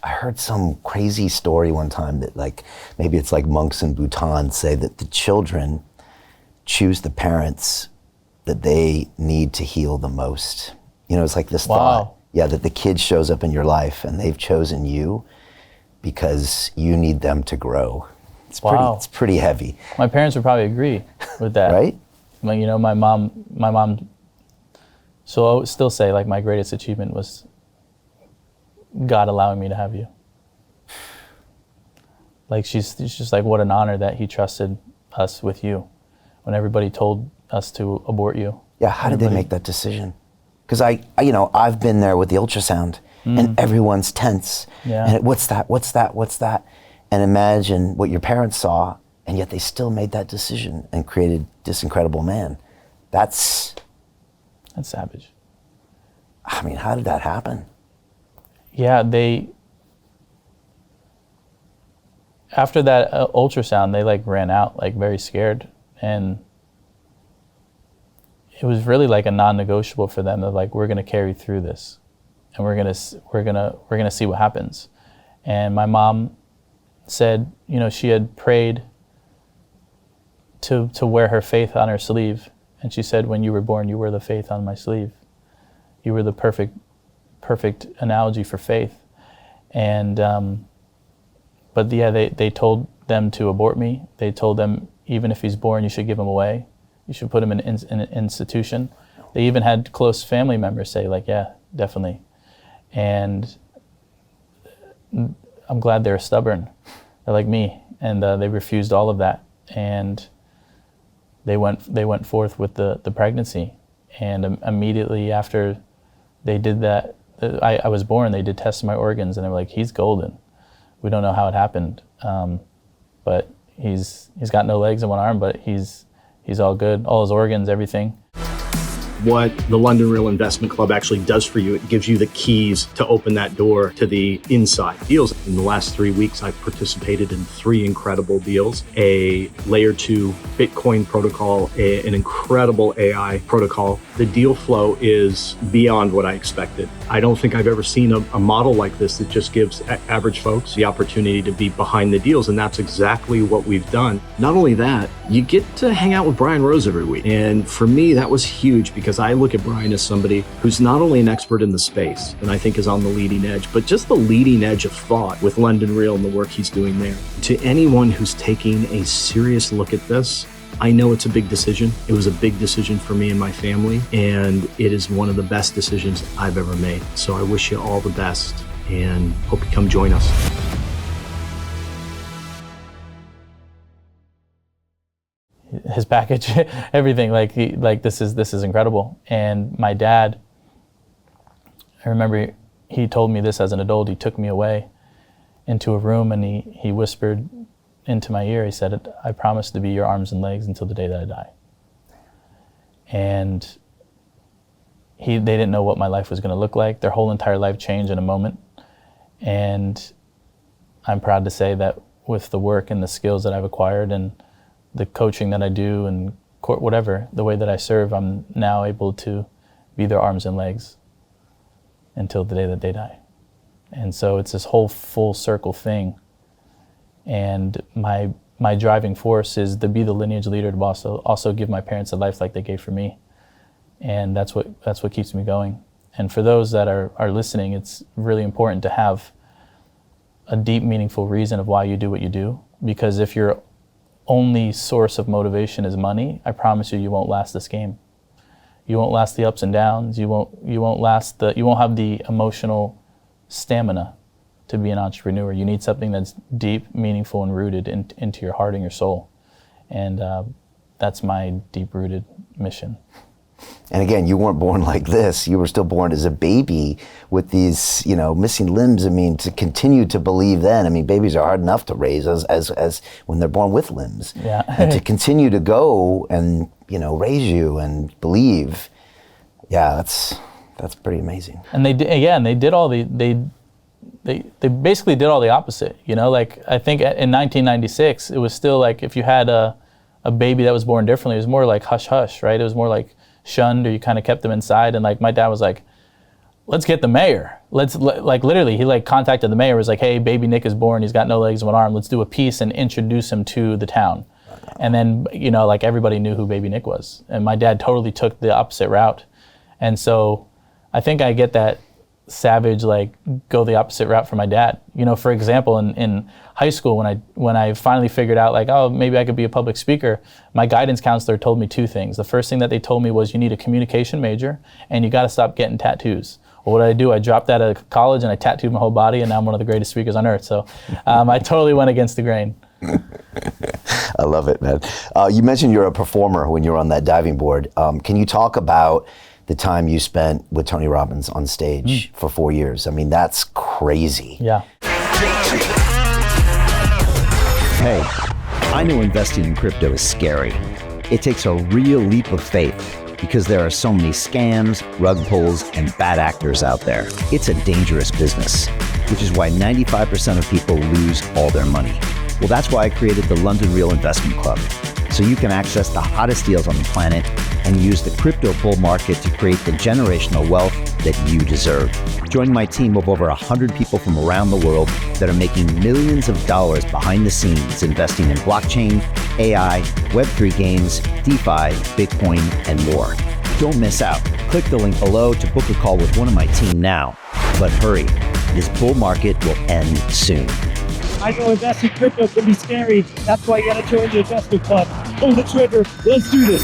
I heard some crazy story one time that like, maybe it's like monks in Bhutan say that the children choose the parents that they need to heal the most. You know, it's like this thought, that the kid shows up in your life and they've chosen you because you need them to grow. It's pretty heavy. My parents would probably agree with that. Right? You know, my mom, so I would still say like my greatest achievement was God allowing me to have you. Like she's just like, what an honor that he trusted us with you when everybody told us to abort you. Yeah, how did they make that decision? Because I've been there with the ultrasound and everyone's tense. Yeah. And what's that? And imagine what your parents saw, and yet they still made that decision and created this incredible man. That's savage. I mean, how did that happen? Yeah, after that ultrasound, they like ran out like very scared, and it was really like a non-negotiable for them of like, we're gonna carry through this, and we're gonna see what happens. And my mom said, you know, she had prayed to wear her faith on her sleeve, and she said, when you were born, you were the faith on my sleeve. You were the perfect analogy for faith. And but yeah, they told them to abort me. They told them, even if he's born, you should give him away. You should put him in an institution. They even had close family members say like, yeah, definitely. And I'm glad they're stubborn. They're like me, and they refused all of that. And they went forth with the pregnancy. And immediately after they did that, I was born, they did tests of my organs, and they were like, he's golden. We don't know how it happened, but he's got no legs and one arm, but he's all good, all his organs, everything. What the London Real Investment Club actually does for you, it gives you the keys to open that door to the inside deals. In the last 3 weeks, I've participated in 3 incredible deals: a layer 2 Bitcoin protocol, an incredible AI protocol. The deal flow is beyond what I expected. I don't think I've ever seen a model like this that just gives average folks the opportunity to be behind the deals, and that's exactly what we've done. Not only that, you get to hang out with Brian Rose every week. And for me, that was huge, because I look at Brian as somebody who's not only an expert in the space, and I think is on the leading edge, but just the leading edge of thought with London Real and the work he's doing there. To anyone who's taking a serious look at this, I know it's a big decision. It was a big decision for me and my family, and it is one of the best decisions I've ever made. So I wish you all the best, and hope you come join us. His package, everything, this is incredible. And my dad, I remember he told me this as an adult. He took me away into a room, and he whispered into my ear, he said, I promise to be your arms and legs until the day that I die. And they didn't know what my life was going to look like. Their whole entire life changed in a moment. And I'm proud to say that with the work and the skills that I've acquired and the coaching that I do and whatever, the way that I serve, I'm now able to be their arms and legs until the day that they die. And so it's this whole full circle thing. And my driving force is to be the lineage leader, to also give my parents a life like they gave for me. And that's what keeps me going. And for those that are listening, it's really important to have a deep, meaningful reason of why you do what you do. Because if your only source of motivation is money, I promise you won't last this game. You won't last the ups and downs. You won't have the emotional stamina to be an entrepreneur. You need something that's deep, meaningful, and rooted into your heart and your soul. And that's my deep-rooted mission. And again, you weren't born like this. You were still born as a baby with these, missing limbs. I mean, to continue to believe then, I mean, babies are hard enough to raise as when they're born with limbs. Yeah. And to continue to go and, raise you and believe, yeah, that's pretty amazing. And they basically did all the opposite. I think in 1996, it was still like if you had a baby that was born differently, it was more like hush hush, right? It was more like shunned, or you kind of kept them inside. And like my dad was like, let's get the mayor. Like literally, he like contacted the mayor, was like, hey, baby Nick is born. He's got no legs and one arm. Let's do a piece and introduce him to the town. And then, you know, like everybody knew who baby Nick was. And my dad totally took the opposite route. And so I think I get that savage, like go the opposite route from my dad. You know, for example, in high school, when I finally figured out like, oh, maybe I could be a public speaker, my guidance counselor told me two things. The first thing that they told me was you need a communication major and you got to stop getting tattoos. Well, what did I do? I dropped out of college and I tattooed my whole body, and now I'm one of the greatest speakers on earth. So I totally went against the grain. I love it, man. You mentioned you're a performer when you were on that diving board. Can you talk about the time you spent with Tony Robbins on stage for 4 years? I mean, that's crazy. Yeah. Hey, I know investing in crypto is scary. It takes a real leap of faith because there are so many scams, rug pulls, and bad actors out there. It's a dangerous business, which is why 95% of people lose all their money. Well, that's why I created the London Real Investment Club, so you can access the hottest deals on the planet and use the crypto bull market to create the generational wealth that you deserve. Join my team of over 100 people from around the world that are making millions of dollars behind the scenes investing in blockchain, AI, Web3 games, DeFi, Bitcoin, and more. Don't miss out. Click the link below to book a call with one of my team now. But hurry, this bull market will end soon. I know investing crypto can be scary. That's why you gotta join the investment club. Pull the trigger. Let's do this.